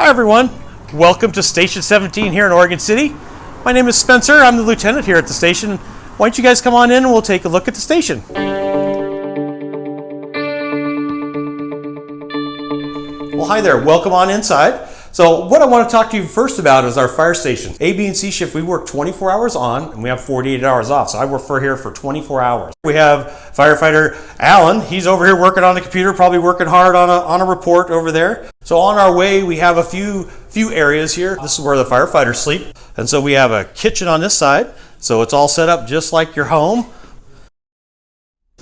Hi everyone, welcome to Station 17 here in Oregon City. My name is Spencer, I'm the lieutenant here at the station. Why don't you guys come on in and we'll take a look at the station. Well, hi there, welcome on inside. So what I want to talk to you first about is our fire station. A, B, and C shift, we work 24 hours on and we have 48 hours off. So I work here for 24 hours. We have firefighter Alan. He's over here working on the computer, probably working hard on a report over there. So on our way, we have a few areas here. This is where the firefighters sleep. And so we have a kitchen on this side. So it's all set up just like your home.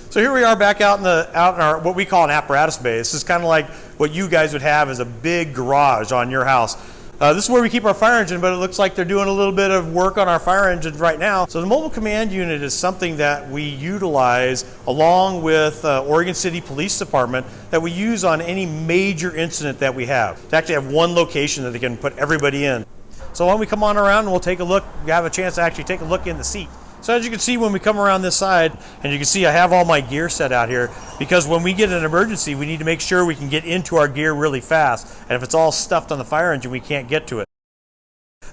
So here we are back out in our what we call an apparatus bay. This is kind of like what you guys would have as a big garage on your house. This is where we keep our fire engine, but it looks like they're doing a little bit of work on our fire engines right now. So the mobile command unit is something that we utilize along with Oregon City Police Department that we use on any major incident that we have. To actually have one location that they can put everybody in. So why don't we come on around and we'll take a look, we have a chance to actually take a look in the seat. So as you can see when we come around this side, and you can see I have all my gear set out here, because when we get an emergency, we need to make sure we can get into our gear really fast. And if it's all stuffed on the fire engine, we can't get to it.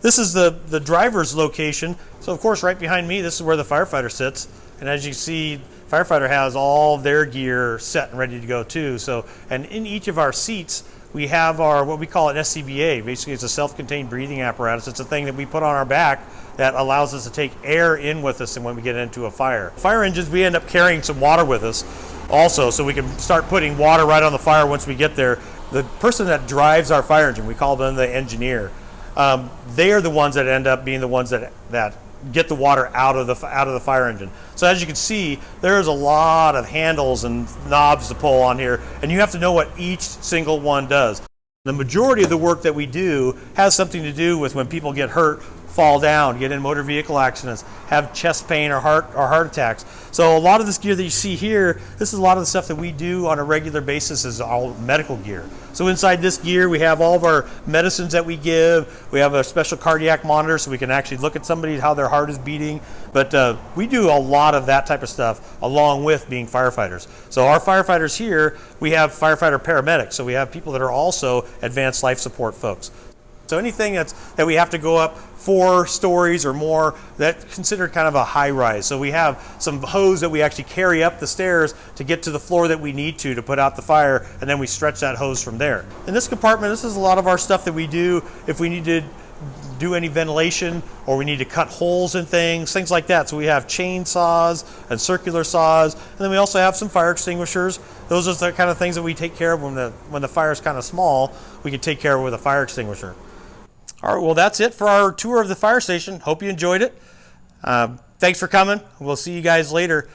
This is the driver's location. So of course, right behind me, this is where the firefighter sits. And as you see, firefighter has all their gear set and ready to go too. So, and in each of our seats, we have our, what we call an SCBA. Basically, it's a self-contained breathing apparatus. It's a thing that we put on our back that allows us to take air in with us and when we get into a fire. Fire engines, we end up carrying some water with us also, so we can start putting water right on the fire once we get there. The person that drives our fire engine, we call them the engineer. They are the ones that end up being the ones that get the water out of the fire engine. So as you can see, there's a lot of handles and knobs to pull on here, and you have to know what each single one does. The majority of the work that we do has something to do with when people get hurt, fall down, get in motor vehicle accidents, have chest pain or heart attacks. So a lot of this gear that you see here, this is a lot of the stuff that we do on a regular basis is all medical gear. So inside this gear, we have all of our medicines that we give. We have a special cardiac monitor so we can actually look at somebody, how their heart is beating. But we do a lot of that type of stuff along with being firefighters. So our firefighters here, we have firefighter paramedics. So we have people that are also advanced life support folks. So anything that we have to go up 4 stories or more, that's considered kind of a high rise. So we have some hose that we actually carry up the stairs to get to the floor that we need to put out the fire, and then we stretch that hose from there. In this compartment, this is a lot of our stuff that we do if we need to do any ventilation or we need to cut holes in things like that. So we have chainsaws and circular saws, and then we also have some fire extinguishers. Those are the kind of things that we take care of when the fire is kind of small. We can take care of it with a fire extinguisher. All right, well, that's it for our tour of the fire station. Hope you enjoyed it. Thanks for coming. We'll see you guys later.